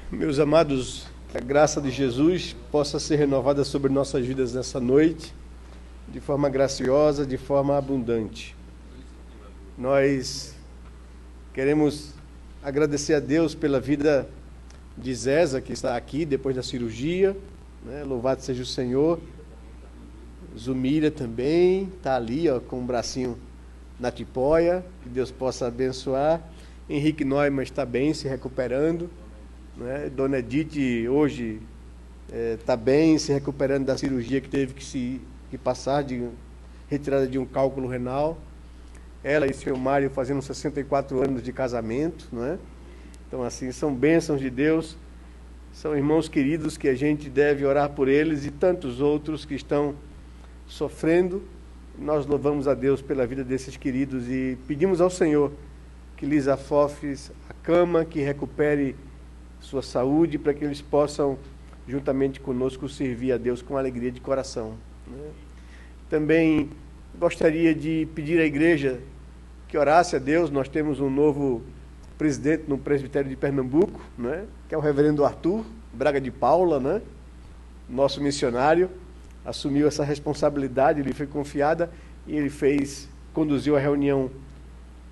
Meus amados, que a graça de Jesus possa ser renovada sobre nossas vidas nessa noite, de forma graciosa, de forma abundante. Nós queremos agradecer a Deus pela vida de Zéza, que está aqui depois da cirurgia, né? Louvado seja o Senhor. Zumira também está ali, com o bracinho na tipóia, que Deus possa abençoar. Henrique Neumann está bem, se recuperando, né? Dona Edith hoje está bem, se recuperando da cirurgia que teve que passar, de retirada de um cálculo renal. Ela e seu Mário fazendo 64 anos de casamento, né? Então, assim, são bênçãos de Deus, são irmãos queridos que a gente deve orar por eles e tantos outros que estão sofrendo. Nós louvamos a Deus pela vida desses queridos e pedimos ao Senhor que lhes afofe a cama, que recupere sua saúde, para que eles possam, juntamente conosco, servir a Deus com alegria de coração, né? Também gostaria de pedir à igreja que orasse a Deus. Nós temos um novo presidente no presbitério de Pernambuco, né? Que é o reverendo Arthur Braga de Paula, né? Nosso missionário, assumiu essa responsabilidade, ele foi confiada e ele conduziu a reunião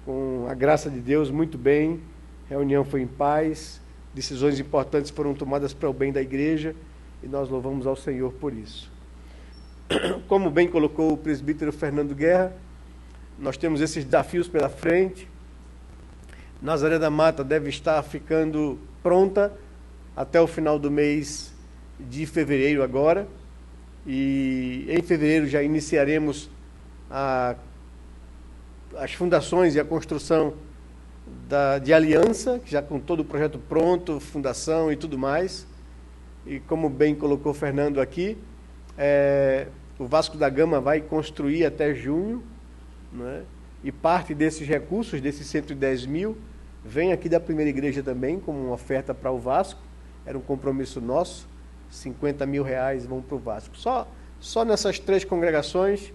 com a graça de Deus muito bem. A reunião foi em paz, decisões importantes foram tomadas para o bem da igreja e nós louvamos ao Senhor por isso. Como bem colocou o presbítero Fernando Guerra, nós temos esses desafios pela frente. Nazaré da Mata deve estar ficando pronta até o final do mês de fevereiro agora, e em fevereiro já iniciaremos as fundações e a construção de aliança, já com todo o projeto pronto, fundação e tudo mais. E como bem colocou o Fernando aqui, o Vasco da Gama vai construir até junho, né? E parte desses recursos, desses 110 mil, vem aqui da primeira igreja também, como uma oferta para o Vasco. Era um compromisso nosso, 50 mil reais vão para o Vasco. Só nessas 3 congregações,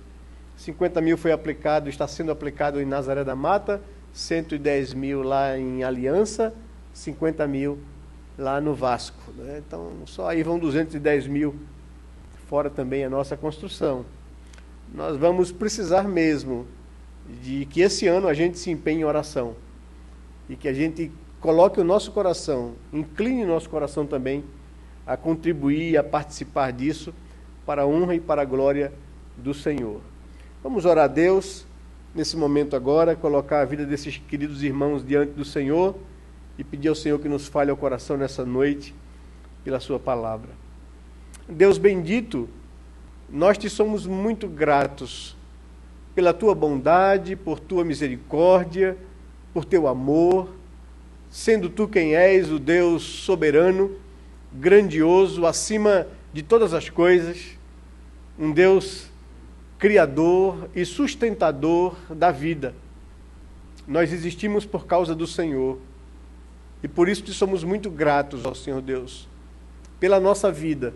50 mil foi aplicado, está sendo aplicado em Nazaré da Mata, 110 mil lá em Aliança, 50 mil lá no Vasco, né? Então, só aí vão 210 mil, fora também a nossa construção. Nós vamos precisar mesmo de que esse ano a gente se empenhe em oração e que a gente coloque o nosso coração, incline o nosso coração também a contribuir, a participar disso, para a honra e para a glória do Senhor. Vamos orar a Deus nesse momento agora, colocar a vida desses queridos irmãos diante do Senhor e pedir ao Senhor que nos fale ao coração nessa noite pela sua palavra. Deus bendito, nós te somos muito gratos pela tua bondade, por tua misericórdia, por teu amor, sendo tu quem és, o Deus soberano, grandioso, acima de todas as coisas, um Deus criador e sustentador da vida. Nós existimos por causa do Senhor e por isso te somos muito gratos ao Senhor Deus, pela nossa vida,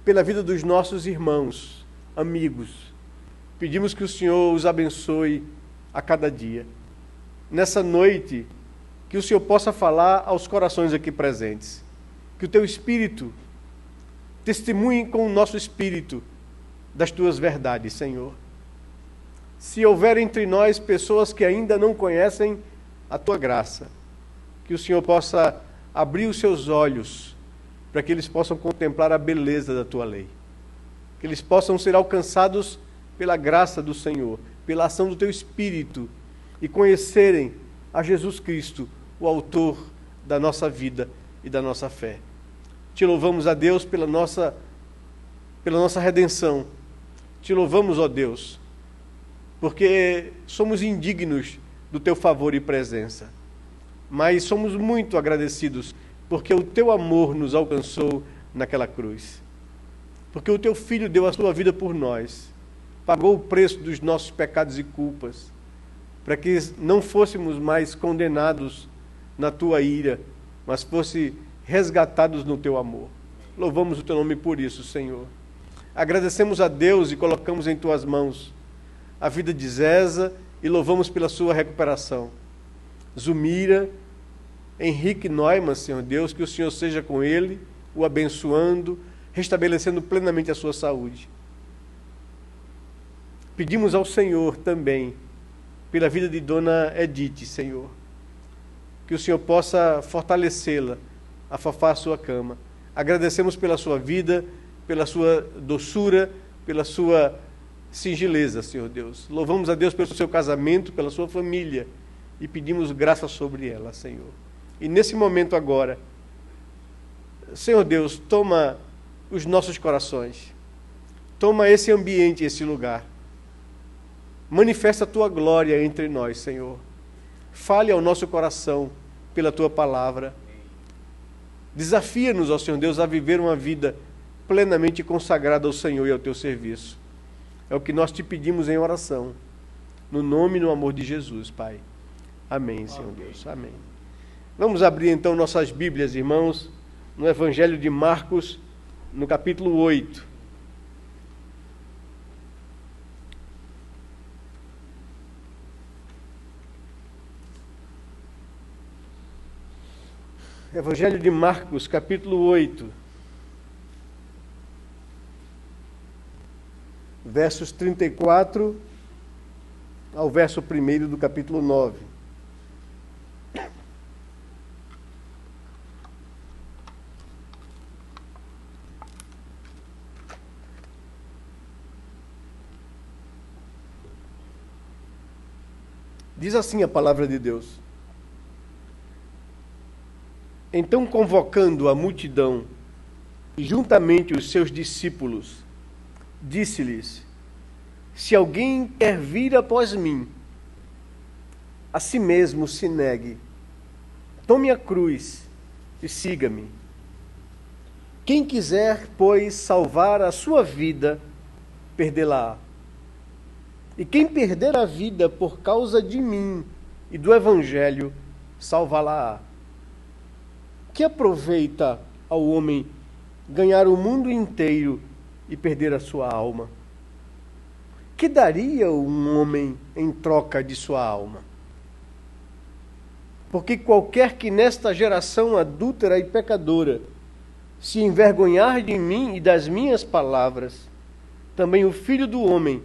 pela vida dos nossos irmãos, amigos. Pedimos que o Senhor os abençoe a cada dia. Nessa noite, que o Senhor possa falar aos corações aqui presentes. Que o teu Espírito testemunhe com o nosso Espírito das tuas verdades, Senhor. Se houver entre nós pessoas que ainda não conhecem a tua graça, que o Senhor possa abrir os seus olhos para que eles possam contemplar a beleza da tua lei. Que eles possam ser alcançados pela graça do Senhor, pela ação do teu Espírito e conhecerem a Jesus Cristo, o autor da nossa vida e da nossa fé. Te louvamos, a Deus, pela nossa redenção. Te louvamos, ó Deus, porque somos indignos do teu favor e presença, mas somos muito agradecidos porque o teu amor nos alcançou naquela cruz, porque o teu Filho deu a sua vida por nós, pagou o preço dos nossos pecados e culpas, para que não fôssemos mais condenados na tua ira, mas fosse resgatados no teu amor. Louvamos o teu nome por isso, Senhor. Agradecemos a Deus e colocamos em tuas mãos a vida de Zéza e louvamos pela sua recuperação. Zumira, Henrique Neumann, Senhor Deus, que o Senhor seja com ele, o abençoando, restabelecendo plenamente a sua saúde. Pedimos ao Senhor também, pela vida de Dona Edith, Senhor, que o Senhor possa fortalecê-la, afafar a sua cama. Agradecemos pela sua vida, pela sua doçura, pela sua singeleza, Senhor Deus. Louvamos a Deus pelo seu casamento, pela sua família, e pedimos graça sobre ela, Senhor. E nesse momento agora, Senhor Deus, toma os nossos corações, toma esse ambiente, esse lugar, manifesta a tua glória entre nós, Senhor. Fale ao nosso coração pela tua palavra. Desafia-nos, ó Senhor Deus, a viver uma vida plenamente consagrada ao Senhor e ao teu serviço. É o que nós te pedimos em oração, no nome e no amor de Jesus, Pai. Amém, Senhor Deus. Amém. Vamos abrir então nossas Bíblias, irmãos, no Evangelho de Marcos, no capítulo 8. Evangelho de Marcos, capítulo 8, versos 34 ao verso 1 do capítulo 9. Diz assim a palavra de Deus. Então, convocando a multidão e juntamente os seus discípulos, disse-lhes: se alguém quer vir após mim, a si mesmo se negue, tome a cruz e siga-me. Quem quiser, pois, salvar a sua vida, perdê-la-á. E quem perder a vida por causa de mim e do Evangelho, salvá-la-á. Que aproveita ao homem ganhar o mundo inteiro e perder a sua alma? Que daria um homem em troca de sua alma? Porque qualquer que nesta geração adúltera e pecadora se envergonhar de mim e das minhas palavras, também o Filho do Homem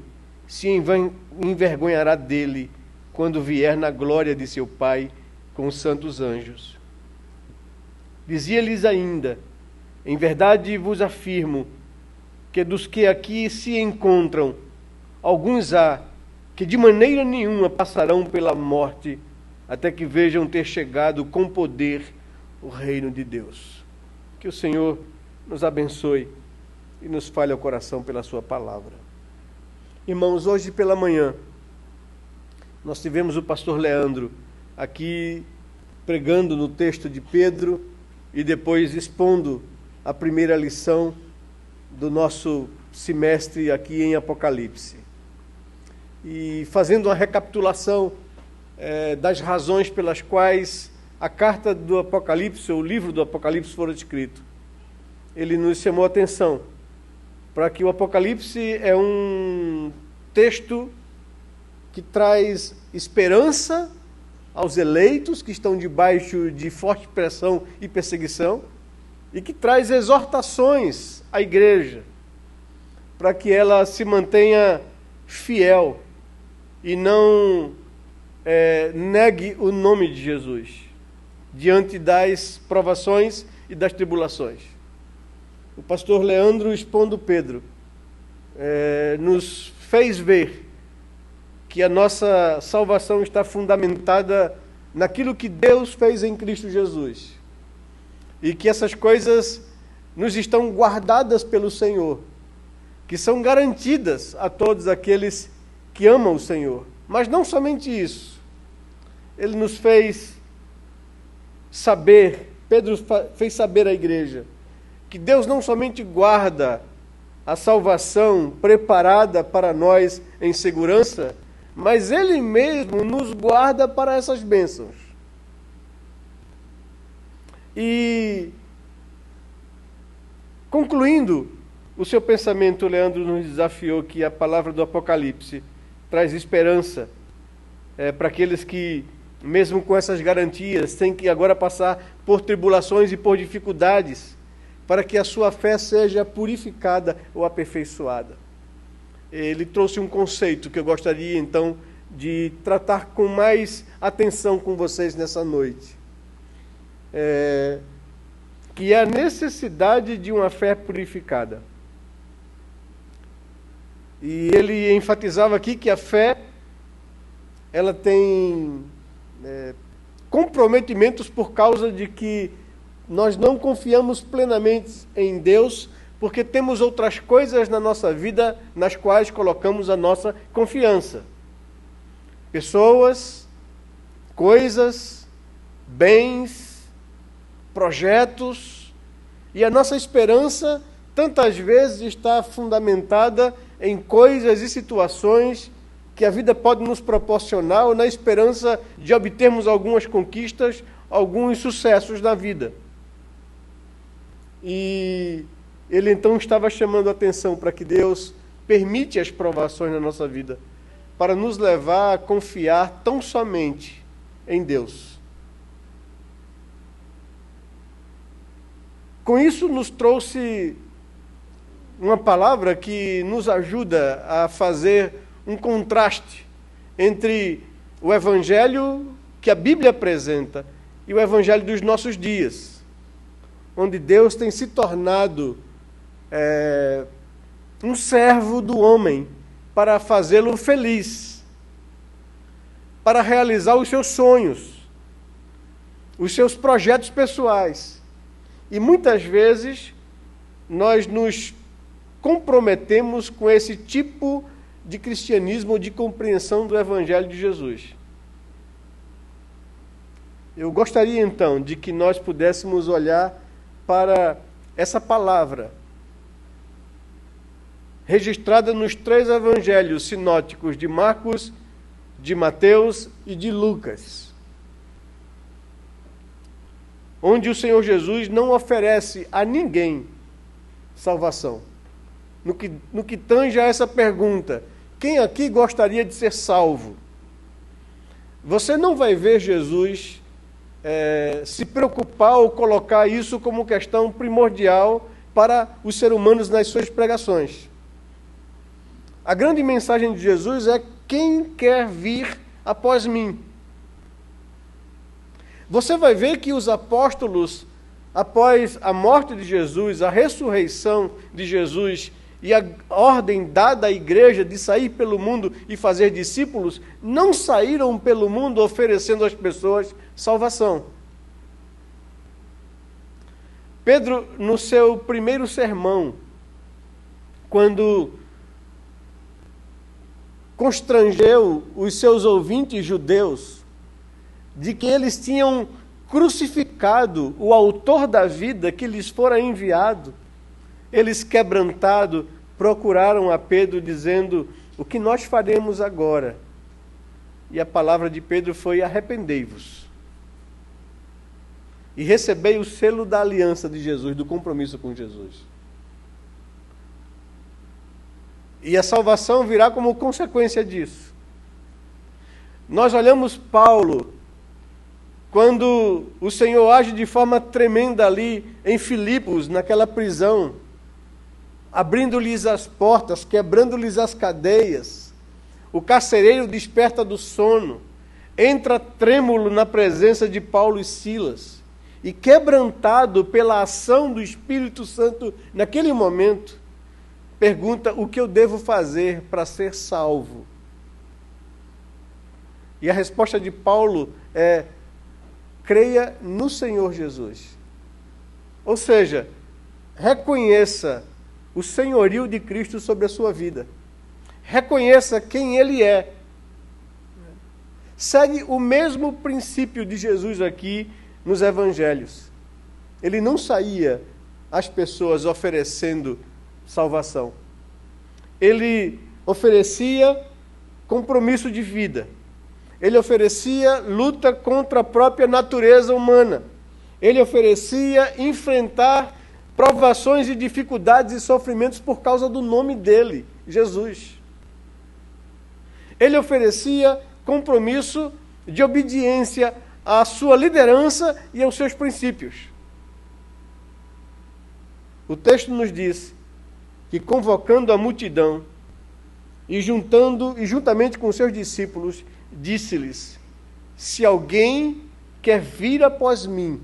se envergonhará dele quando vier na glória de seu Pai com os santos anjos. Dizia-lhes ainda: em verdade vos afirmo que dos que aqui se encontram, alguns há que de maneira nenhuma passarão pela morte até que vejam ter chegado com poder o reino de Deus. Que o Senhor nos abençoe e nos fale ao coração pela sua palavra. Irmãos, hoje pela manhã nós tivemos o pastor Leandro aqui pregando no texto de Pedro e depois expondo a primeira lição do nosso semestre aqui em Apocalipse. E fazendo uma recapitulação das razões pelas quais a carta do Apocalipse, ou o livro do Apocalipse foram escrito. Ele nos chamou a atenção para que o Apocalipse é um texto que traz esperança aos eleitos que estão debaixo de forte pressão e perseguição, e que traz exortações à igreja, para que ela se mantenha fiel e não negue o nome de Jesus diante das provações e das tribulações. O pastor Leandro, expondo Pedro, nos fez ver que a nossa salvação está fundamentada naquilo que Deus fez em Cristo Jesus. E que essas coisas nos estão guardadas pelo Senhor, que são garantidas a todos aqueles que amam o Senhor. Mas não somente isso. Ele nos fez saber, Pedro fez saber à igreja, que Deus não somente guarda a salvação preparada para nós em segurança, mas Ele mesmo nos guarda para essas bênçãos. E, concluindo o seu pensamento, Leandro nos desafiou que a palavra do Apocalipse traz esperança para aqueles que mesmo com essas garantias, tem que agora passar por tribulações e por dificuldades, para que a sua fé seja purificada ou aperfeiçoada. Ele trouxe um conceito que eu gostaria, então, de tratar com mais atenção com vocês nessa noite, que é a necessidade de uma fé purificada. E ele enfatizava aqui que a fé, ela tem comprometimentos por causa de que nós não confiamos plenamente em Deus, porque temos outras coisas na nossa vida nas quais colocamos a nossa confiança. Pessoas, coisas, bens, projetos, e a nossa esperança tantas vezes está fundamentada em coisas e situações que a vida pode nos proporcionar, ou na esperança de obtermos algumas conquistas, alguns sucessos na vida. E ele então estava chamando a atenção para que Deus permite as provações na nossa vida, para nos levar a confiar tão somente em Deus. Com isso nos trouxe uma palavra que nos ajuda a fazer um contraste entre o evangelho que a Bíblia apresenta e o evangelho dos nossos dias, onde Deus tem se tornado um servo do homem para fazê-lo feliz, para realizar os seus sonhos, os seus projetos pessoais. E muitas vezes nós nos comprometemos com esse tipo de cristianismo, de compreensão do Evangelho de Jesus. Eu gostaria, então, de que nós pudéssemos olhar para essa palavra, registrada nos 3 evangelhos sinóticos de Marcos, de Mateus e de Lucas, onde o Senhor Jesus não oferece a ninguém salvação. No que tange a essa pergunta, quem aqui gostaria de ser salvo? Você não vai ver Jesus se preocupar ou colocar isso como questão primordial para os seres humanos nas suas pregações. A grande mensagem de Jesus é: quem quer vir após mim? Você vai ver que os apóstolos, após a morte de Jesus, a ressurreição de Jesus e a ordem dada à igreja de sair pelo mundo e fazer discípulos, não saíram pelo mundo oferecendo às pessoas salvação. Pedro, no seu primeiro sermão, quando constrangeu os seus ouvintes judeus de que eles tinham crucificado o autor da vida que lhes fora enviado, eles, quebrantados, procuraram a Pedro dizendo: o que nós faremos agora? E a palavra de Pedro foi: arrependei-vos e recebei o selo da aliança de Jesus, do compromisso com Jesus. E a salvação virá como consequência disso. Nós olhamos Paulo, quando o Senhor age de forma tremenda ali em Filipos, naquela prisão, abrindo-lhes as portas, quebrando-lhes as cadeias. O carcereiro desperta do sono, entra trêmulo na presença de Paulo e Silas, e quebrantado pela ação do Espírito Santo naquele momento, pergunta: o que eu devo fazer para ser salvo? E a resposta de Paulo é: creia no Senhor Jesus. Ou seja, reconheça o senhorio de Cristo sobre a sua vida. Reconheça quem Ele é. Segue o mesmo princípio de Jesus aqui nos evangelhos. Ele não saía às pessoas oferecendo salvação. Ele oferecia compromisso de vida. Ele oferecia luta contra a própria natureza humana. Ele oferecia enfrentar provações e dificuldades e sofrimentos por causa do nome dele, Jesus. Ele oferecia compromisso de obediência à sua liderança e aos seus princípios. O texto nos diz que, convocando a multidão e juntamente com os seus discípulos, disse-lhes: se alguém quer vir após mim,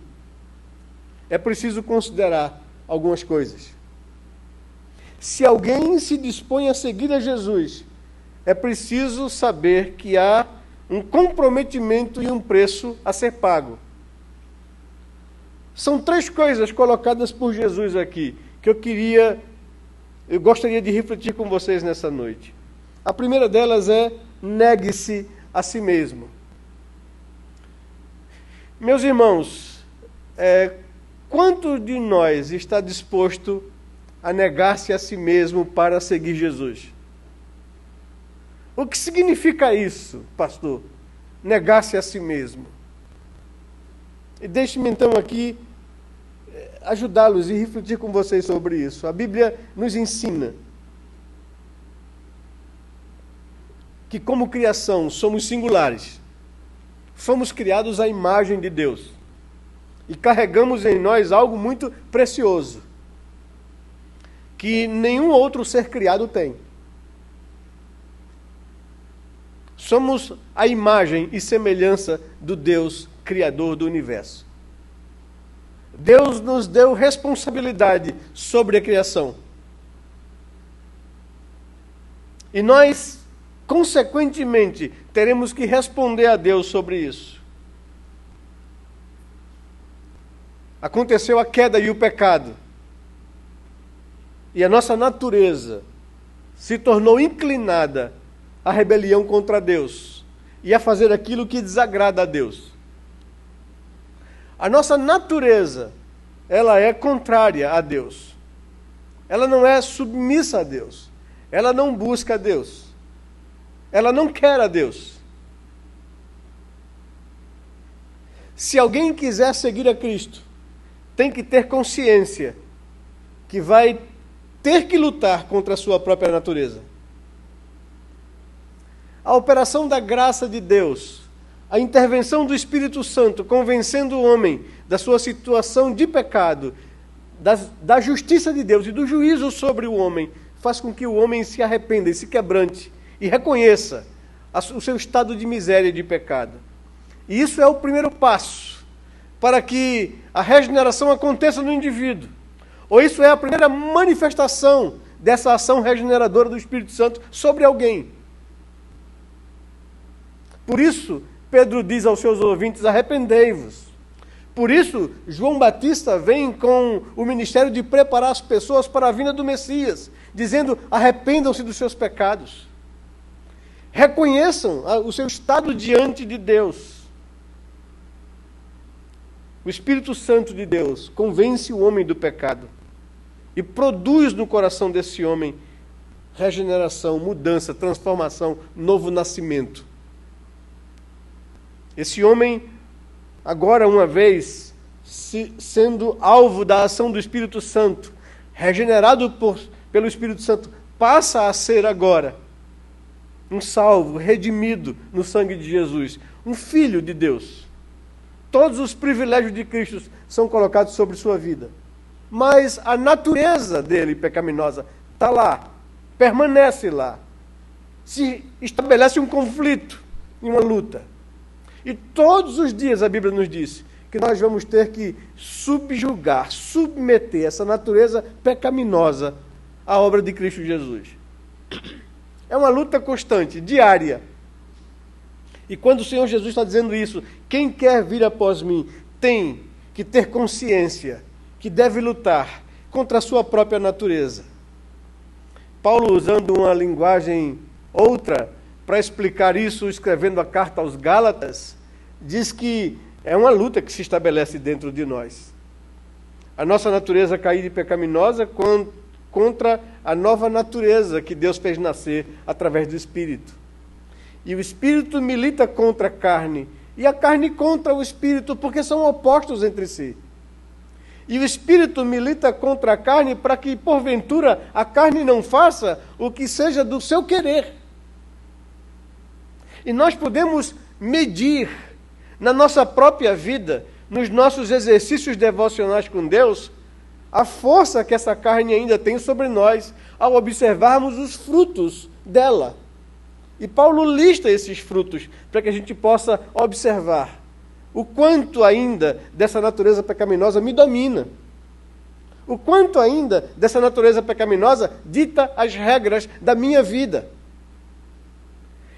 é preciso considerar algumas coisas. Se alguém se dispõe a seguir a Jesus, é preciso saber que há um comprometimento e um preço a ser pago. São 3 coisas colocadas por Jesus aqui, que eu gostaria de refletir com vocês nessa noite. A primeira delas é: negue-se a si mesmo. Meus irmãos, quanto de nós está disposto a negar-se a si mesmo para seguir Jesus? O que significa isso, pastor? Negar-se a si mesmo. E deixe-me então aqui ajudá-los e refletir com vocês sobre isso. A Bíblia nos ensina que, como criação, somos singulares. Fomos criados à imagem de Deus. E carregamos em nós algo muito precioso, que nenhum outro ser criado tem. Somos a imagem e semelhança do Deus Criador do universo. Deus nos deu responsabilidade sobre a criação. E nós, consequentemente, teremos que responder a Deus sobre isso. Aconteceu a queda e o pecado. E a nossa natureza se tornou inclinada à rebelião contra Deus e a fazer aquilo que desagrada a Deus. A nossa natureza, ela é contrária a Deus. Ela não é submissa a Deus. Ela não busca a Deus. Ela não quer a Deus. Se alguém quiser seguir a Cristo, tem que ter consciência que vai ter que lutar contra a sua própria natureza. A operação da graça de Deus, a intervenção do Espírito Santo, convencendo o homem da sua situação de pecado, da justiça de Deus e do juízo sobre o homem, faz com que o homem se arrependa e se quebrante e reconheça o seu estado de miséria e de pecado. E isso é o primeiro passo para que a regeneração aconteça no indivíduo. Ou isso é a primeira manifestação dessa ação regeneradora do Espírito Santo sobre alguém. Por isso, Pedro diz aos seus ouvintes: arrependei-vos. Por isso, João Batista vem com o ministério de preparar as pessoas para a vinda do Messias, dizendo: arrependam-se dos seus pecados. Reconheçam o seu estado diante de Deus. O Espírito Santo de Deus convence o homem do pecado e produz no coração desse homem regeneração, mudança, transformação, novo nascimento. Esse homem, agora uma vez, sendo alvo da ação do Espírito Santo, regenerado pelo Espírito Santo, passa a ser agora um salvo, redimido no sangue de Jesus, um filho de Deus. Todos os privilégios de Cristo são colocados sobre sua vida. Mas a natureza dele, pecaminosa, está lá, permanece lá. Se estabelece um conflito e uma luta. E todos os dias a Bíblia nos diz que nós vamos ter que subjugar, submeter essa natureza pecaminosa à obra de Cristo Jesus. É uma luta constante, diária. E quando o Senhor Jesus está dizendo isso, quem quer vir após mim tem que ter consciência que deve lutar contra a sua própria natureza. Paulo, usando uma linguagem outra para explicar isso, escrevendo a carta aos Gálatas, diz que é uma luta que se estabelece dentro de nós. A nossa natureza caída e pecaminosa contra a nova natureza que Deus fez nascer através do Espírito. E o Espírito milita contra a carne, e a carne contra o Espírito, porque são opostos entre si. E o Espírito milita contra a carne para que, porventura, a carne não faça o que seja do seu querer. E nós podemos medir na nossa própria vida, nos nossos exercícios devocionais com Deus, a força que essa carne ainda tem sobre nós, ao observarmos os frutos dela. E Paulo lista esses frutos, para que a gente possa observar o quanto ainda dessa natureza pecaminosa me domina. O quanto ainda dessa natureza pecaminosa dita as regras da minha vida.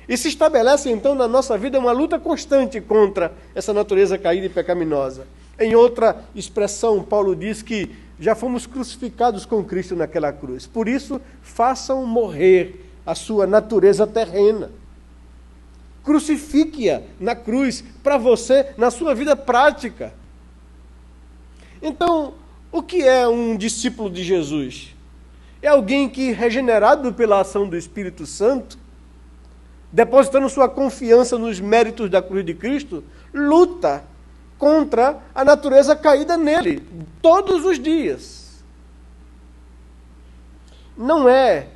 E se estabelece então na nossa vida uma luta constante contra essa natureza caída e pecaminosa. Em outra expressão, Paulo diz que já fomos crucificados com Cristo naquela cruz. Por isso, façam morrer a sua natureza terrena. Crucifique-a na cruz para você, na sua vida prática. Então, o que é um discípulo de Jesus? É alguém que, regenerado pela ação do Espírito Santo, depositando sua confiança nos méritos da cruz de Cristo, luta contra a natureza caída nele, todos os dias. Não é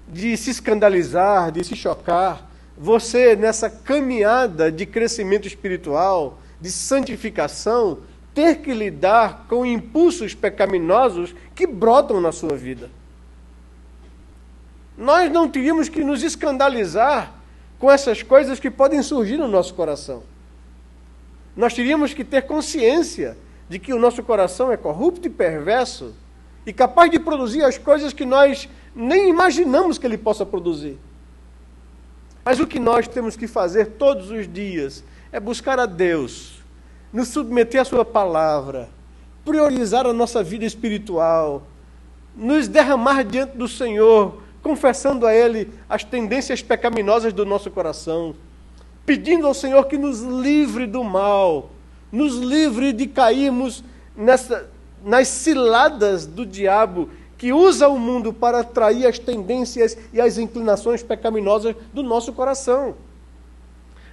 de se escandalizar, de se chocar, você nessa caminhada de crescimento espiritual, de santificação, ter que lidar com impulsos pecaminosos que brotam na sua vida. Nós não teríamos que nos escandalizar com essas coisas que podem surgir no nosso coração. Nós teríamos que ter consciência de que o nosso coração é corrupto e perverso e capaz de produzir as coisas que nós nem imaginamos que ele possa produzir. Mas o que nós temos que fazer todos os dias é buscar a Deus, nos submeter à sua palavra, priorizar a nossa vida espiritual, nos derramar diante do Senhor, confessando a Ele as tendências pecaminosas do nosso coração, pedindo ao Senhor que nos livre do mal, nos livre de cairmos nas ciladas do diabo, que usa o mundo para atrair as tendências e as inclinações pecaminosas do nosso coração.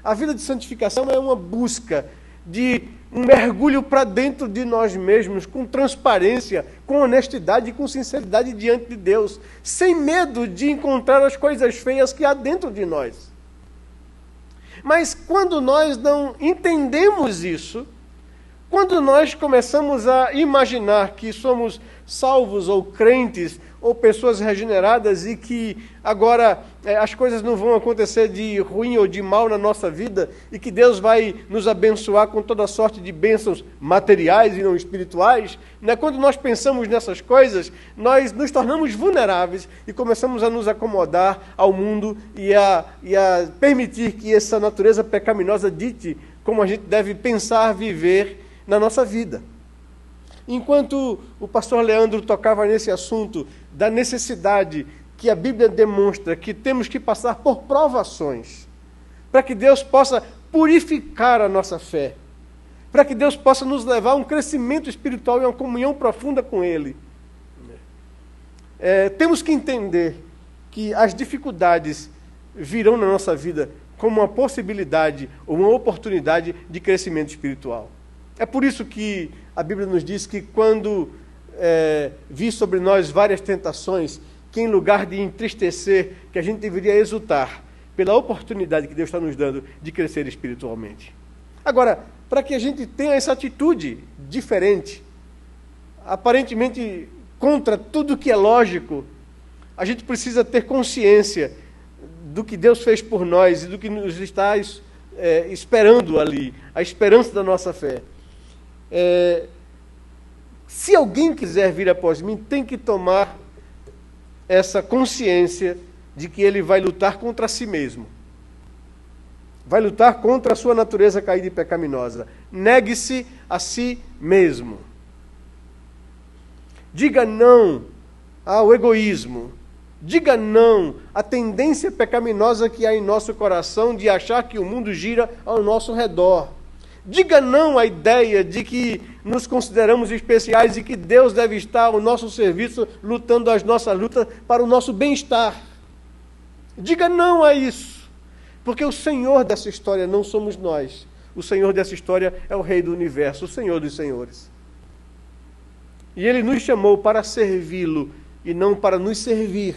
A vida de santificação é uma busca de um mergulho para dentro de nós mesmos, com transparência, com honestidade e com sinceridade diante de Deus, sem medo de encontrar as coisas feias que há dentro de nós. Mas quando nós não entendemos isso, quando nós começamos a imaginar que somos salvos ou crentes ou pessoas regeneradas e que agora as coisas não vão acontecer de ruim ou de mal na nossa vida e que Deus vai nos abençoar com toda sorte de bênçãos materiais e não espirituais, né? Quando nós pensamos nessas coisas, nós nos tornamos vulneráveis e começamos a nos acomodar ao mundo e a permitir que essa natureza pecaminosa dite como a gente deve pensar, viver na nossa vida. Enquanto o pastor Leandro tocava nesse assunto da necessidade que a Bíblia demonstra que temos que passar por provações, para que Deus possa purificar a nossa fé, para que Deus possa nos levar a um crescimento espiritual e uma comunhão profunda com Ele. Temos que entender que as dificuldades virão na nossa vida como uma possibilidade ou uma oportunidade de crescimento espiritual. É por isso que a Bíblia nos diz que quando vir sobre nós várias tentações, que em lugar de entristecer, que a gente deveria exultar pela oportunidade que Deus está nos dando de crescer espiritualmente. Agora, para que a gente tenha essa atitude diferente, aparentemente contra tudo que é lógico, a gente precisa ter consciência do que Deus fez por nós e do que nos está esperando ali, a esperança da nossa fé. Se alguém quiser vir após mim, tem que tomar essa consciência de que ele vai lutar contra si mesmo. Vai lutar contra a sua natureza caída e pecaminosa. Negue-se a si mesmo. Diga não ao egoísmo. Diga não à tendência pecaminosa que há em nosso coração de achar que o mundo gira ao nosso redor. Diga não à ideia de que nos consideramos especiais e que Deus deve estar ao nosso serviço, lutando as nossas lutas para o nosso bem-estar. Diga não a isso, porque o Senhor dessa história não somos nós. O Senhor dessa história é o Rei do Universo, o Senhor dos Senhores. E Ele nos chamou para servi-lo e não para nos servir.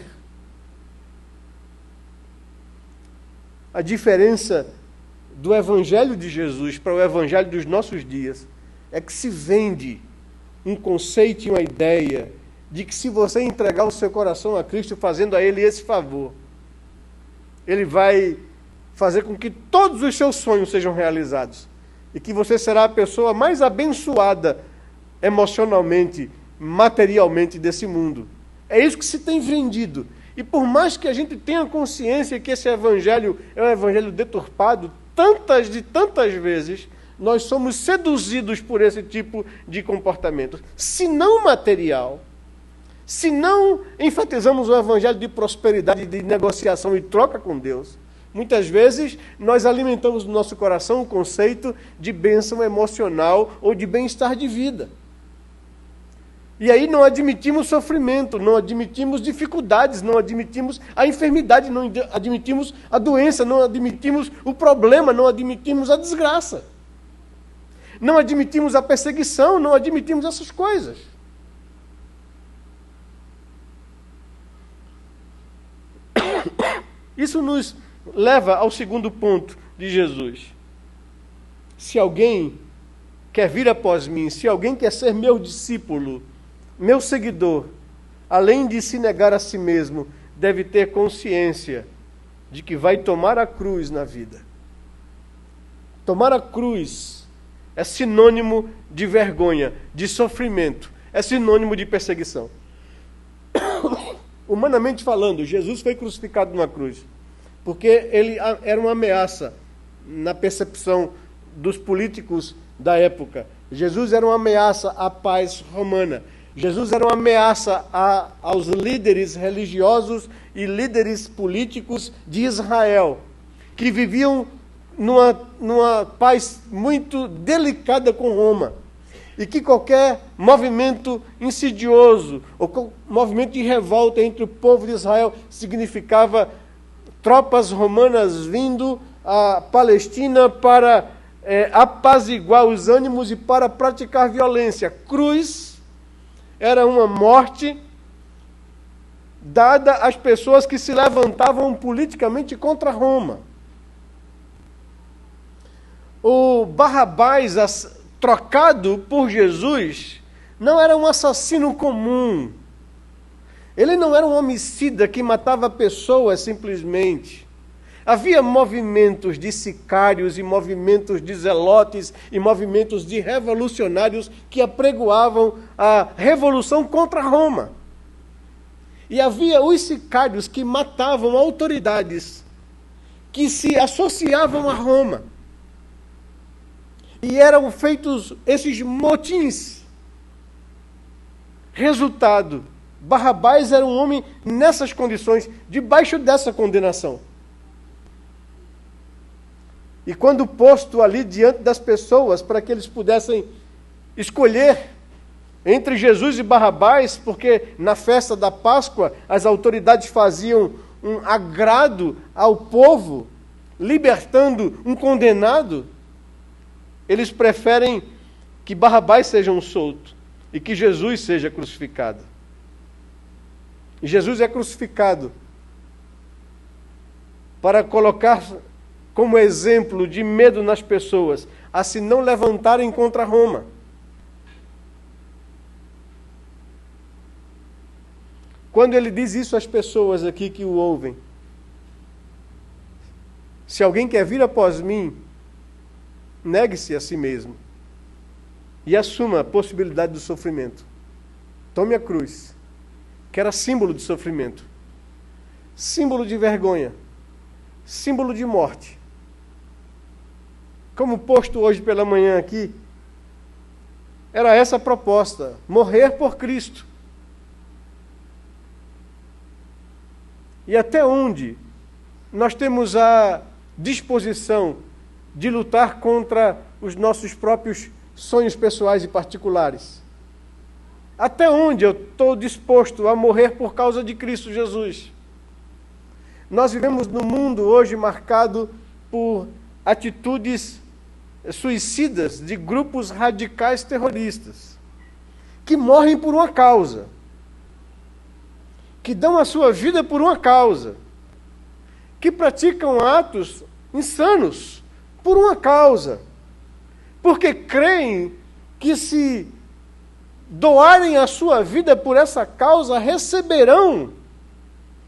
A diferença do Evangelho de Jesus para o Evangelho dos nossos dias é que se vende um conceito e uma ideia de que se você entregar o seu coração a Cristo, fazendo a Ele esse favor, Ele vai fazer com que todos os seus sonhos sejam realizados e que você será a pessoa mais abençoada emocionalmente, materialmente desse mundo. É isso que se tem vendido. E por mais que a gente tenha consciência que esse evangelho é um evangelho deturpado, tantas vezes nós somos seduzidos por esse tipo de comportamento. Se não material, se não enfatizamos o evangelho de prosperidade, de negociação e troca com Deus, muitas vezes nós alimentamos no nosso coração o conceito de bênção emocional ou de bem-estar de vida. E aí não admitimos sofrimento, não admitimos dificuldades, não admitimos a enfermidade, não admitimos a doença, não admitimos o problema, não admitimos a desgraça. Não admitimos a perseguição, não admitimos essas coisas. Isso nos leva ao segundo ponto de Jesus. Se alguém quer vir após mim, se alguém quer ser meu discípulo, meu seguidor, além de se negar a si mesmo, deve ter consciência de que vai tomar a cruz na vida. Tomar a cruz é sinônimo de vergonha, de sofrimento, é sinônimo de perseguição. Humanamente falando, Jesus foi crucificado numa cruz, porque ele era uma ameaça na percepção dos políticos da época. Jesus era uma ameaça à paz romana. Jesus era uma ameaça aos líderes religiosos e líderes políticos de Israel, que viviam numa paz muito delicada com Roma, e que qualquer movimento insidioso, ou movimento de revolta entre o povo de Israel, significava tropas romanas vindo à Palestina para apaziguar os ânimos e para praticar violência. Cruz era uma morte dada às pessoas que se levantavam politicamente contra Roma. O Barrabás, trocado por Jesus, não era um assassino comum. Ele não era um homicida que matava pessoas simplesmente. Havia movimentos de sicários e movimentos de zelotes e movimentos de revolucionários que apregoavam a revolução contra Roma. E havia os sicários que matavam autoridades que se associavam a Roma. E eram feitos esses motins. Resultado, Barrabás era um homem nessas condições, debaixo dessa condenação. E quando posto ali diante das pessoas, para que eles pudessem escolher entre Jesus e Barrabás, porque na festa da Páscoa as autoridades faziam um agrado ao povo, libertando um condenado, eles preferem que Barrabás seja um solto e que Jesus seja crucificado. E Jesus é crucificado para colocar como exemplo de medo nas pessoas, a se não levantarem contra Roma. Quando ele diz isso às pessoas aqui que o ouvem, se alguém quer vir após mim, negue-se a si mesmo e assuma a possibilidade do sofrimento. Tome a cruz, que era símbolo de sofrimento, símbolo de vergonha, símbolo de morte. Como posto hoje pela manhã aqui, era essa a proposta: morrer por Cristo. E até onde nós temos a disposição de lutar contra os nossos próprios sonhos pessoais e particulares? Até onde eu estou disposto a morrer por causa de Cristo Jesus? Nós vivemos num mundo hoje marcado por atitudes suicidas de grupos radicais terroristas, que morrem por uma causa, que dão a sua vida por uma causa, que praticam atos insanos por uma causa, porque creem que se doarem a sua vida por essa causa, receberão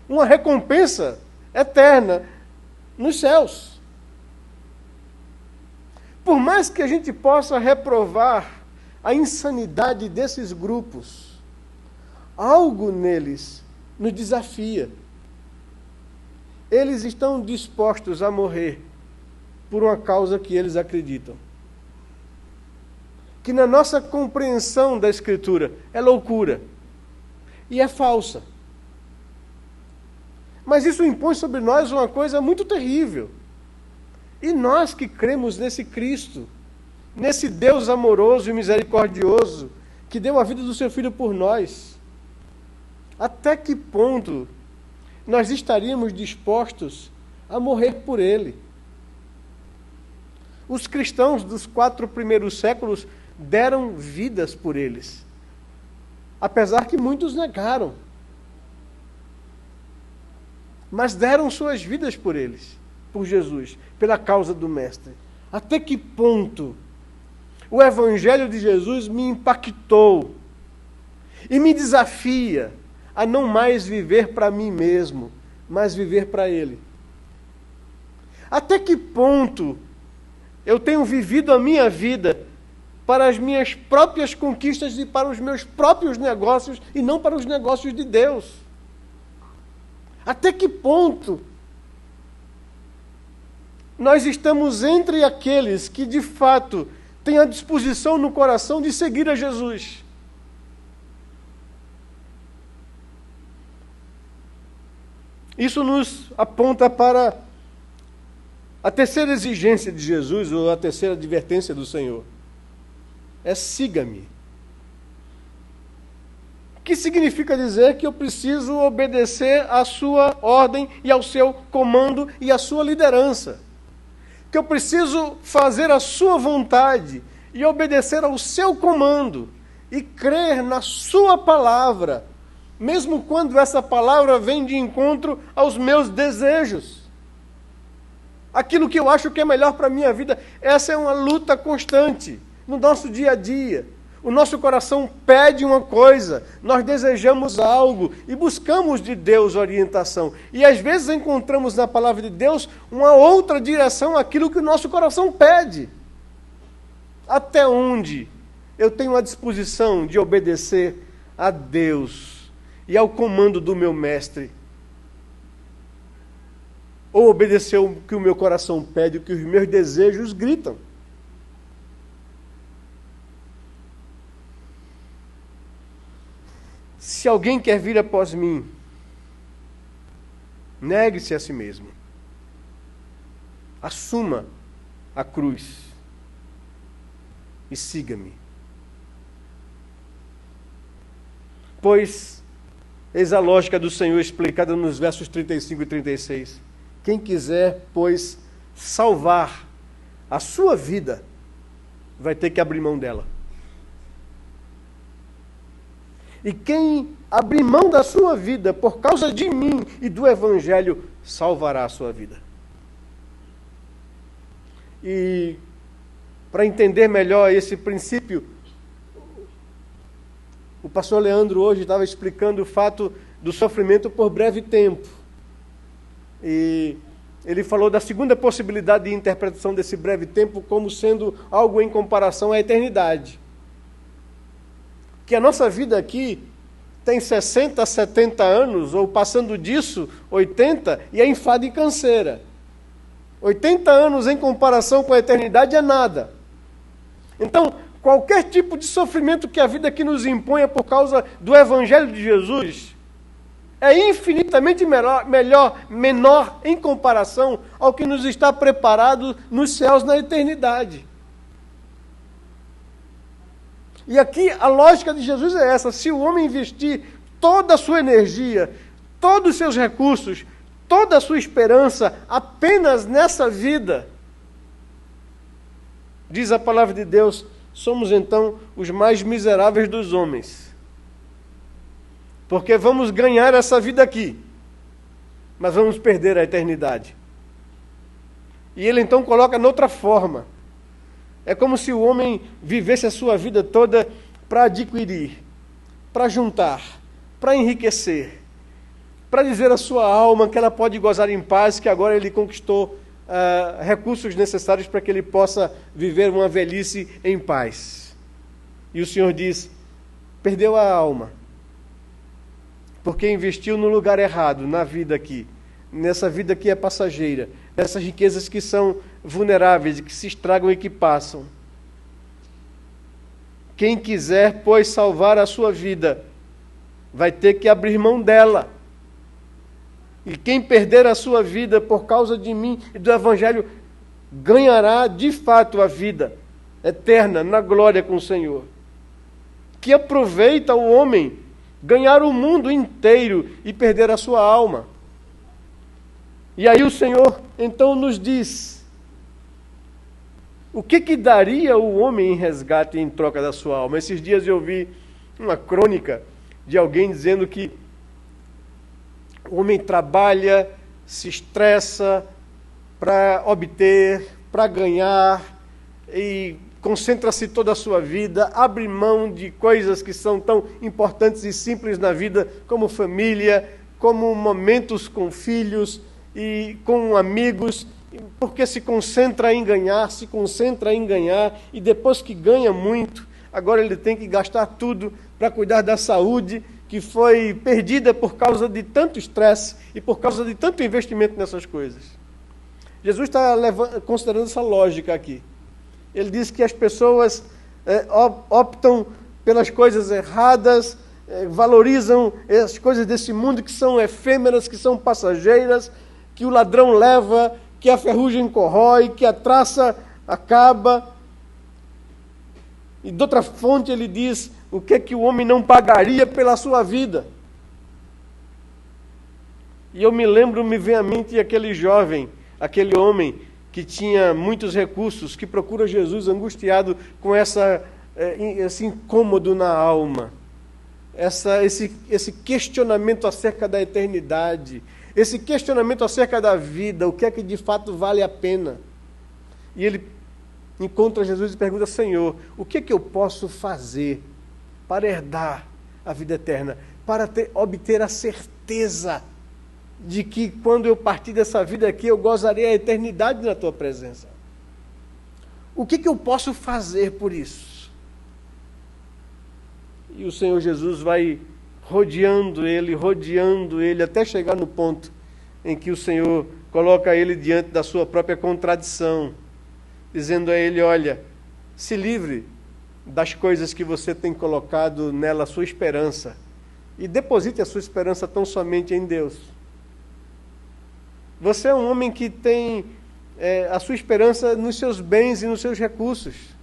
uma recompensa eterna nos céus. Por mais que a gente possa reprovar a insanidade desses grupos, algo neles nos desafia. Eles estão dispostos a morrer por uma causa que eles acreditam. Que na nossa compreensão da Escritura é loucura e é falsa. Mas isso impõe sobre nós uma coisa muito terrível. E nós que cremos nesse Cristo, nesse Deus amoroso e misericordioso, que deu a vida do seu Filho por nós, até que ponto nós estaríamos dispostos a morrer por Ele? Os cristãos dos 4 primeiros séculos deram vidas por eles, apesar que muitos negaram. Mas deram suas vidas por eles, por Jesus, pela causa do Mestre. Até que ponto o Evangelho de Jesus me impactou e me desafia a não mais viver para mim mesmo, mas viver para Ele. Até que ponto eu tenho vivido a minha vida para as minhas próprias conquistas e para os meus próprios negócios e não para os negócios de Deus? Até que ponto nós estamos entre aqueles que de fato têm a disposição no coração de seguir a Jesus? Isso nos aponta para a terceira exigência de Jesus, ou a terceira advertência do Senhor. É siga-me. Que significa dizer que eu preciso obedecer à sua ordem e ao seu comando e à sua liderança. Que eu preciso fazer a sua vontade e obedecer ao seu comando e crer na sua palavra, mesmo quando essa palavra vem de encontro aos meus desejos. Aquilo que eu acho que é melhor para a minha vida. Essa é uma luta constante no nosso dia a dia. O nosso coração pede uma coisa, nós desejamos algo e buscamos de Deus orientação. E às vezes encontramos na palavra de Deus uma outra direção àquilo que o nosso coração pede. Até onde eu tenho a disposição de obedecer a Deus e ao comando do meu mestre? Ou obedecer o que o meu coração pede, o que os meus desejos gritam? Se alguém quer vir após mim, negue-se a si mesmo. Assuma a cruz e siga-me. Pois, eis a lógica do Senhor explicada nos versos 35 e 36. Quem quiser, pois, salvar a sua vida, vai ter que abrir mão dela. E quem abrir mão da sua vida por causa de mim e do Evangelho, salvará a sua vida. E para entender melhor esse princípio, o pastor Leandro hoje estava explicando o fato do sofrimento por breve tempo. E ele falou da segunda possibilidade de interpretação desse breve tempo como sendo algo em comparação à eternidade. Que a nossa vida aqui tem 60, 70 anos, ou passando disso, 80, e é enfado e canseira. 80 anos em comparação com a eternidade é nada. Então, qualquer tipo de sofrimento que a vida aqui nos imponha por causa do Evangelho de Jesus é infinitamente menor em comparação ao que nos está preparado nos céus na eternidade. E aqui a lógica de Jesus é essa: se o homem investir toda a sua energia, todos os seus recursos, toda a sua esperança apenas nessa vida, diz a palavra de Deus, somos então os mais miseráveis dos homens. Porque vamos ganhar essa vida aqui, mas vamos perder a eternidade. E ele então coloca noutra forma. É como se o homem vivesse a sua vida toda para adquirir, para juntar, para enriquecer, para dizer à sua alma que ela pode gozar em paz, que agora ele conquistou recursos necessários para que ele possa viver uma velhice em paz. E o Senhor diz, perdeu a alma, porque investiu no lugar errado, na vida aqui, nessa vida que é passageira, nessas riquezas que são vulneráveis, que se estragam e que passam. Quem quiser, pois, salvar a sua vida, vai ter que abrir mão dela. E quem perder a sua vida por causa de mim e do Evangelho, ganhará de fato a vida eterna na glória com o Senhor. Que aproveita o homem ganhar o mundo inteiro e perder a sua alma. E aí o Senhor então nos diz, o que daria o homem em resgate em troca da sua alma? Esses dias eu vi uma crônica de alguém dizendo que o homem trabalha, se estressa para obter, para ganhar, e concentra-se toda a sua vida, abre mão de coisas que são tão importantes e simples na vida, como família, como momentos com filhos e com amigos, porque se concentra em ganhar, e depois que ganha muito, agora ele tem que gastar tudo para cuidar da saúde, que foi perdida por causa de tanto estresse e por causa de tanto investimento nessas coisas. Jesus está considerando essa lógica aqui. Ele diz que as pessoas optam pelas coisas erradas, valorizam as coisas desse mundo que são efêmeras, que são passageiras, que o ladrão leva, que a ferrugem corrói, que a traça acaba. E de outra fonte ele diz o que o homem não pagaria pela sua vida. E eu me vem à mente aquele jovem, aquele homem que tinha muitos recursos, que procura Jesus angustiado com esse incômodo na alma, esse questionamento acerca da eternidade, esse questionamento acerca da vida, o que é que de fato vale a pena. E ele encontra Jesus e pergunta, Senhor, o que é que eu posso fazer para herdar a vida eterna, para obter a certeza de que quando eu partir dessa vida aqui, eu gozarei a eternidade na Tua presença? O que eu posso fazer por isso? E o Senhor Jesus vai rodeando ele, até chegar no ponto em que o Senhor coloca ele diante da sua própria contradição, dizendo a ele, olha, se livre das coisas que você tem colocado nela a sua esperança, e deposite a sua esperança tão somente em Deus. Você é um homem que tem a sua esperança nos seus bens e nos seus recursos.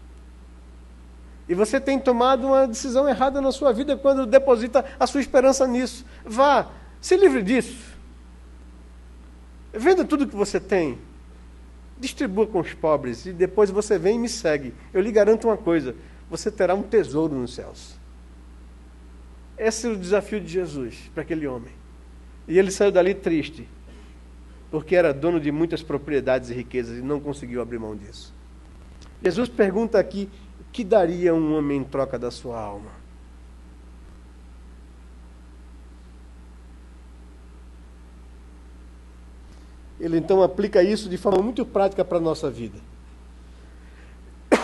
E você tem tomado uma decisão errada na sua vida quando deposita a sua esperança nisso. Vá, se livre disso. Venda tudo que você tem. Distribua com os pobres. E depois você vem e me segue. Eu lhe garanto uma coisa. Você terá um tesouro nos céus. Esse é o desafio de Jesus para aquele homem. E ele saiu dali triste, porque era dono de muitas propriedades e riquezas e não conseguiu abrir mão disso. Jesus pergunta aqui, o que daria um homem em troca da sua alma? Ele então aplica isso de forma muito prática para a nossa vida.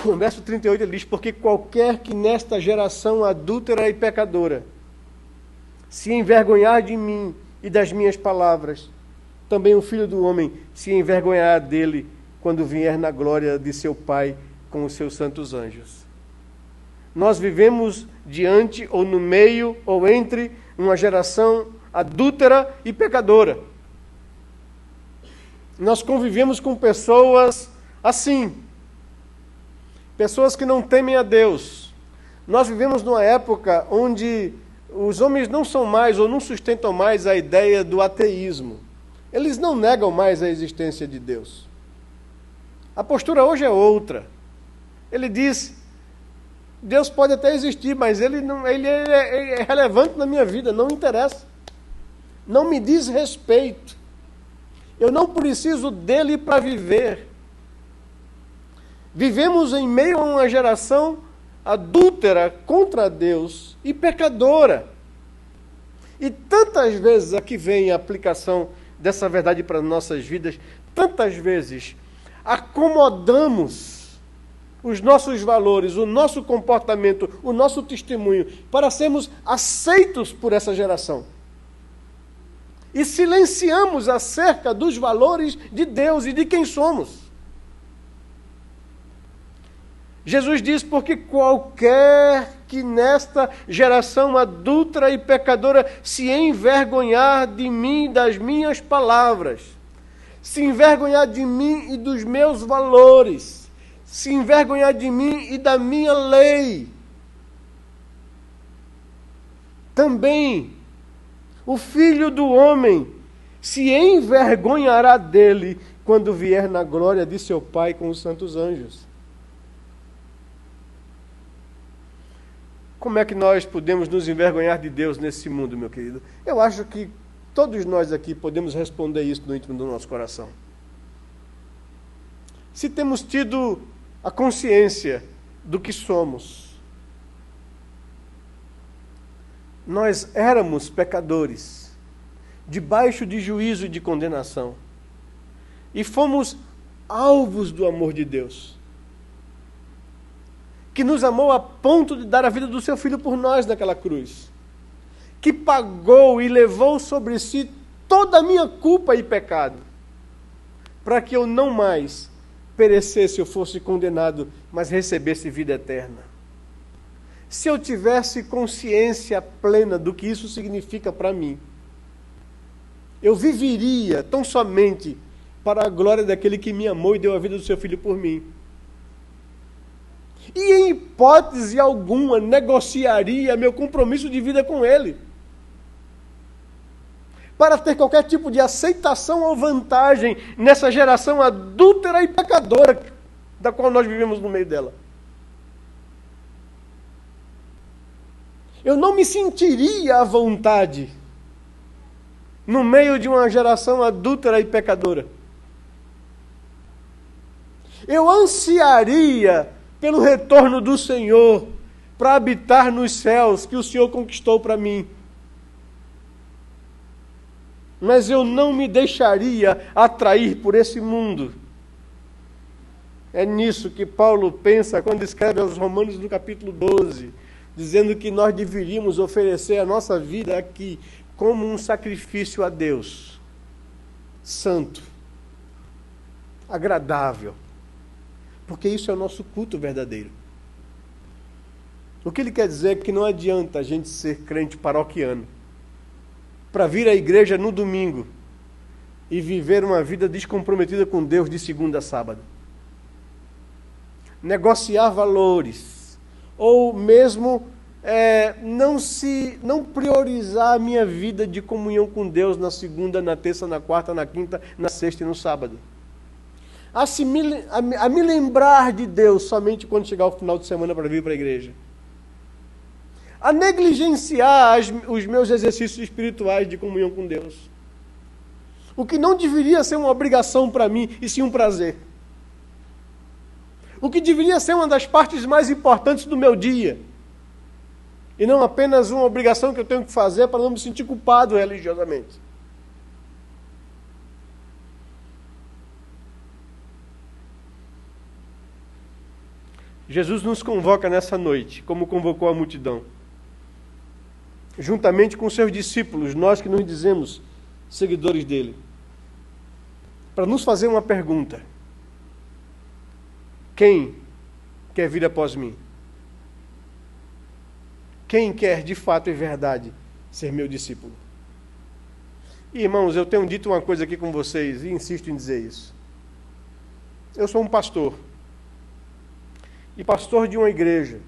No verso 38 ele diz, porque qualquer que nesta geração adúltera e pecadora se envergonhar de mim e das minhas palavras, também o Filho do Homem se envergonhará dele quando vier na glória de seu Pai com os seus santos anjos. Nós vivemos diante, ou no meio, ou entre uma geração adúltera e pecadora. Nós convivemos com pessoas assim, pessoas que não temem a Deus. Nós vivemos numa época onde os homens não são mais, ou não sustentam mais a ideia do ateísmo. Eles não negam mais a existência de Deus. A postura hoje é outra. Ele diz, Deus pode até existir, mas ele é relevante na minha vida, não interessa. Não me diz respeito. Eu não preciso dele para viver. Vivemos em meio a uma geração adúltera contra Deus e pecadora. E tantas vezes aqui vem a aplicação dessa verdade para nossas vidas, tantas vezes acomodamos os nossos valores, o nosso comportamento, o nosso testemunho, para sermos aceitos por essa geração. E silenciamos acerca dos valores de Deus e de quem somos. Jesus diz, porque qualquer que nesta geração adúltera e pecadora se envergonhar de mim e das minhas palavras, se envergonhar de mim e dos meus valores, se envergonhar de mim e da minha lei, também o Filho do Homem se envergonhará dele quando vier na glória de seu Pai com os santos anjos. Como é que nós podemos nos envergonhar de Deus nesse mundo, meu querido? Eu acho que todos nós aqui podemos responder isso no íntimo do nosso coração. Se temos tido a consciência do que somos, nós éramos pecadores, debaixo de juízo e de condenação, e fomos alvos do amor de Deus, que nos amou a ponto de dar a vida do seu Filho por nós naquela cruz, que pagou e levou sobre si toda a minha culpa e pecado, para que eu não mais perecesse, eu fosse condenado, mas recebesse vida eterna. Se eu tivesse consciência plena do que isso significa para mim, eu viveria tão somente para a glória daquele que me amou e deu a vida do seu Filho por mim. E em hipótese alguma negociaria meu compromisso de vida com Ele, para ter qualquer tipo de aceitação ou vantagem nessa geração adúltera e pecadora da qual nós vivemos no meio dela. Eu não me sentiria à vontade no meio de uma geração adúltera e pecadora. Eu ansiaria pelo retorno do Senhor para habitar nos céus que o Senhor conquistou para mim. Mas eu não me deixaria atrair por esse mundo. É nisso que Paulo pensa quando escreve aos Romanos no capítulo 12, dizendo que nós deveríamos oferecer a nossa vida aqui como um sacrifício a Deus, santo, agradável, porque isso é o nosso culto verdadeiro. O que ele quer dizer é que não adianta a gente ser crente paroquiano, para vir à igreja no domingo e viver uma vida descomprometida com Deus de segunda a sábado. Negociar valores, ou mesmo não priorizar a minha vida de comunhão com Deus na segunda, na terça, na quarta, na quinta, na sexta e no sábado. A me lembrar de Deus somente quando chegar o final de semana para vir para a igreja. A negligenciar os meus exercícios espirituais de comunhão com Deus. O que não deveria ser uma obrigação para mim, e sim um prazer. O que deveria ser uma das partes mais importantes do meu dia. E não apenas uma obrigação que eu tenho que fazer para não me sentir culpado religiosamente. Jesus nos convoca nessa noite, como convocou a multidão. Juntamente com seus discípulos, nós que nos dizemos seguidores dele, para nos fazer uma pergunta: quem quer vir após mim? Quem quer de fato e verdade ser meu discípulo? E, irmãos, eu tenho dito uma coisa aqui com vocês e insisto em dizer isso. Eu sou um pastor, e pastor de uma igreja,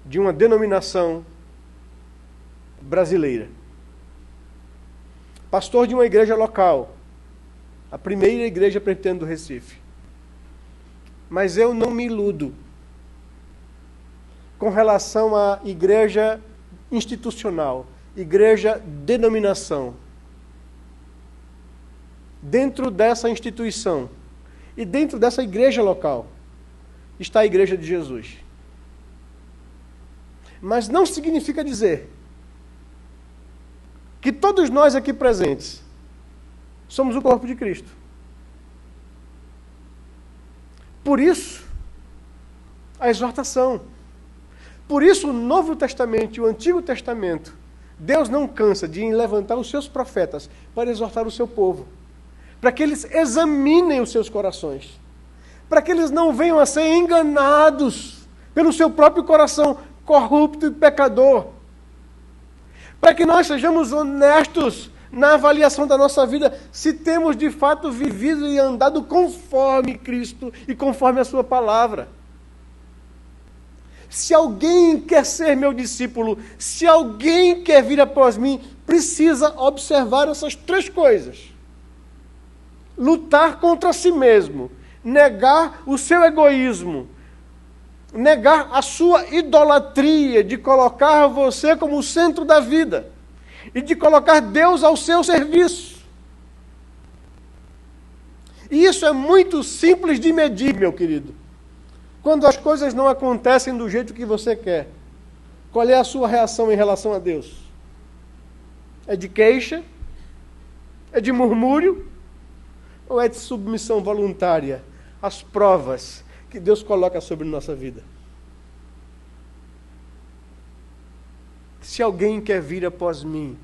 de uma denominação brasileira. Pastor de uma igreja local, a primeira igreja presbiteriana do Recife. Mas eu não me iludo com relação à igreja institucional, igreja denominação. Dentro dessa instituição, E dentro dessa igreja local está a igreja de Jesus. Mas não significa dizer que todos nós aqui presentes somos o corpo de Cristo. Por isso, a exortação. Por isso, o Novo Testamento e o Antigo Testamento, Deus não cansa de levantar os seus profetas para exortar o seu povo, para que eles examinem os seus corações, para que eles não venham a ser enganados pelo seu próprio coração corrupto e pecador, para que nós sejamos honestos na avaliação da nossa vida, se temos de fato vivido e andado conforme Cristo e conforme a sua palavra. Se alguém quer ser meu discípulo, se alguém quer vir após mim, precisa observar essas três coisas. Lutar contra si mesmo, negar o seu egoísmo, negar a sua idolatria de colocar você como o centro da vida e de colocar Deus ao seu serviço. E isso é muito simples de medir, meu querido. Quando as coisas não acontecem do jeito que você quer, qual é a sua reação em relação a Deus? É de queixa? É de murmúrio? Ou é de submissão voluntária às provas que Deus coloca sobre nossa vida? Se alguém quer vir após mim,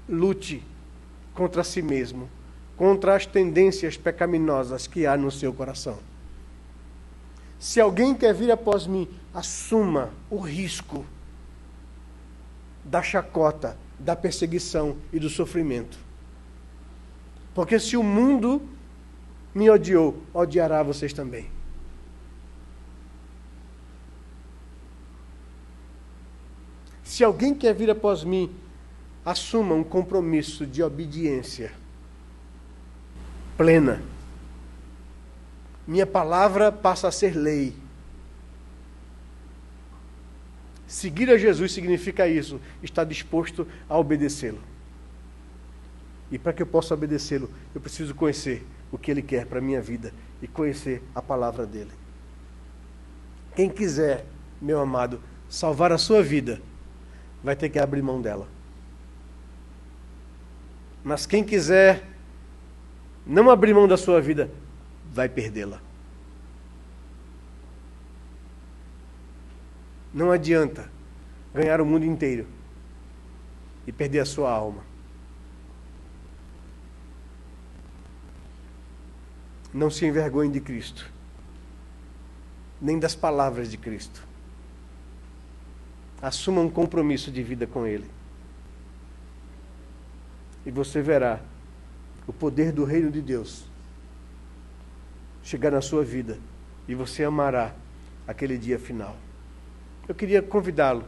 lute contra si mesmo, contra as tendências pecaminosas que há no seu coração. Se alguém quer vir após mim, assuma o risco da chacota, da perseguição e do sofrimento. Porque se o mundo me odiou, odiará vocês também. Se alguém quer vir após mim, assuma um compromisso de obediência plena. Minha palavra passa a ser lei. Seguir a Jesus significa isso, estar disposto a obedecê-lo. E para que eu possa obedecê-lo, eu preciso conhecer o que Ele quer para a minha vida e conhecer a palavra dEle. Quem quiser, meu amado, salvar a sua vida, vai ter que abrir mão dela. Mas quem quiser não abrir mão da sua vida, vai perdê-la. Não adianta ganhar o mundo inteiro e perder a sua alma. Não se envergonhe de Cristo, nem das palavras de Cristo. Assuma um compromisso de vida com Ele. E você verá o poder do reino de Deus chegar na sua vida e você amará aquele dia final. Eu queria convidá-lo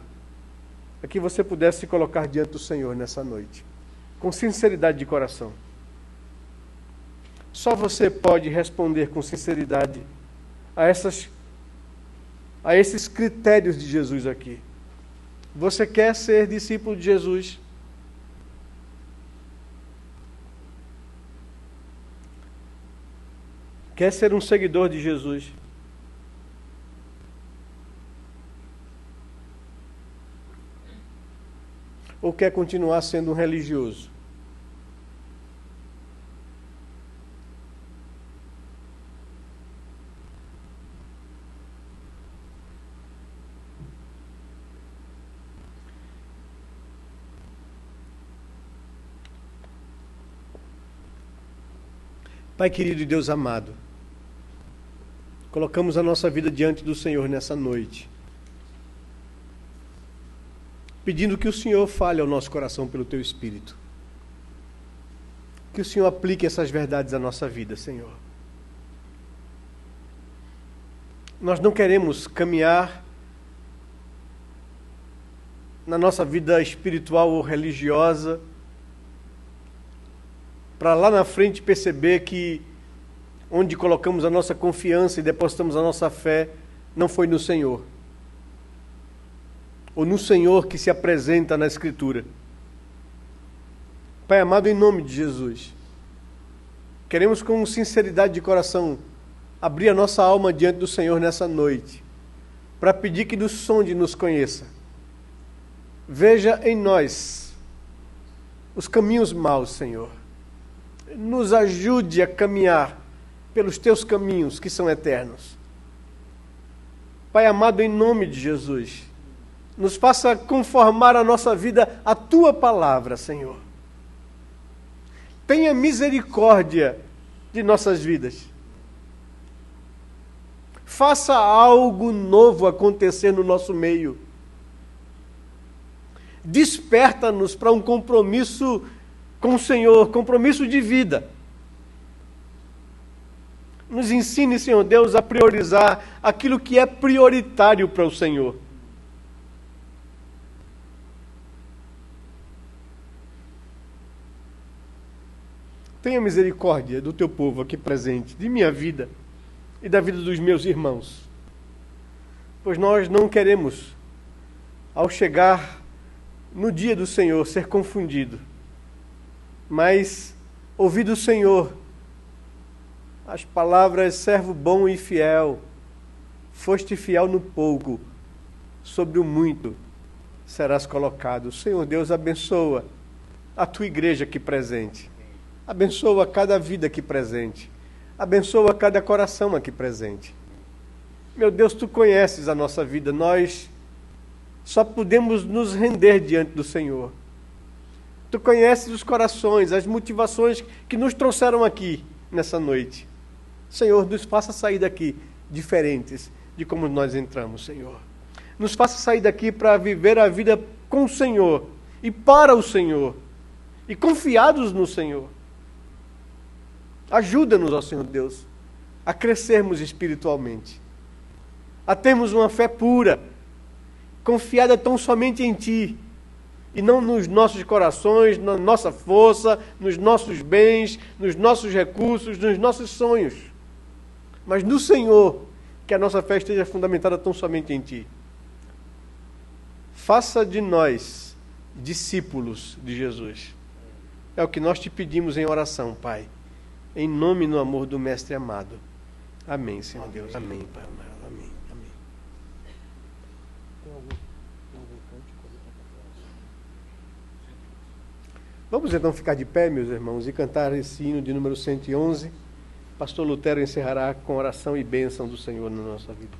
a que você pudesse se colocar diante do Senhor nessa noite, com sinceridade de coração. Só você pode responder com sinceridade a esses critérios de Jesus aqui. Você quer ser discípulo de Jesus? Quer ser um seguidor de Jesus? Ou quer continuar sendo um religioso? Pai querido e Deus amado, colocamos a nossa vida diante do Senhor nessa noite, pedindo que o Senhor fale ao nosso coração pelo Teu Espírito. Que o Senhor aplique essas verdades à nossa vida, Senhor. Nós não queremos caminhar na nossa vida espiritual ou religiosa para lá na frente perceber que onde colocamos a nossa confiança e depositamos a nossa fé não foi no Senhor. Ou no Senhor que se apresenta na Escritura. Pai amado, em nome de Jesus, queremos com sinceridade de coração abrir a nossa alma diante do Senhor nessa noite, para pedir que nos sonde e nos conheça. Veja em nós os caminhos maus, Senhor. Nos ajude a caminhar pelos teus caminhos que são eternos. Pai amado, em nome de Jesus, nos faça conformar a nossa vida à tua palavra, Senhor. Tenha misericórdia de nossas vidas. Faça algo novo acontecer no nosso meio. Desperta-nos para um compromisso com o Senhor, compromisso de vida. Nos ensine, Senhor Deus, a priorizar aquilo que é prioritário para o Senhor. Tenha misericórdia do teu povo aqui presente, de minha vida e da vida dos meus irmãos. Pois nós não queremos, ao chegar no dia do Senhor, ser confundido, mas ouvir do Senhor as palavras: servo bom e fiel, foste fiel no pouco, sobre o muito serás colocado. Senhor Deus, abençoa a tua igreja aqui presente, abençoa cada vida aqui presente, abençoa cada coração aqui presente. Meu Deus, tu conheces a nossa vida, nós só podemos nos render diante do Senhor. Tu conheces os corações, as motivações que nos trouxeram aqui nessa noite. Senhor, nos faça sair daqui diferentes de como nós entramos, Senhor. Nos faça sair daqui para viver a vida com o Senhor e para o Senhor e confiados no Senhor. Ajuda-nos, ó Senhor Deus, a crescermos espiritualmente, a termos uma fé pura, confiada tão somente em Ti, e não nos nossos corações, na nossa força, nos nossos bens, nos nossos recursos, nos nossos sonhos, mas no Senhor, que a nossa fé esteja fundamentada tão somente em Ti. Faça de nós discípulos de Jesus. É o que nós te pedimos em oração, Pai, em nome e no amor do Mestre amado. Amém, Senhor Deus. Amém, Pai amado. Amém. Amém. Vamos então ficar de pé, meus irmãos, e cantar esse hino de número 111. Pastor Lutero encerrará com oração e bênção do Senhor na nossa vida.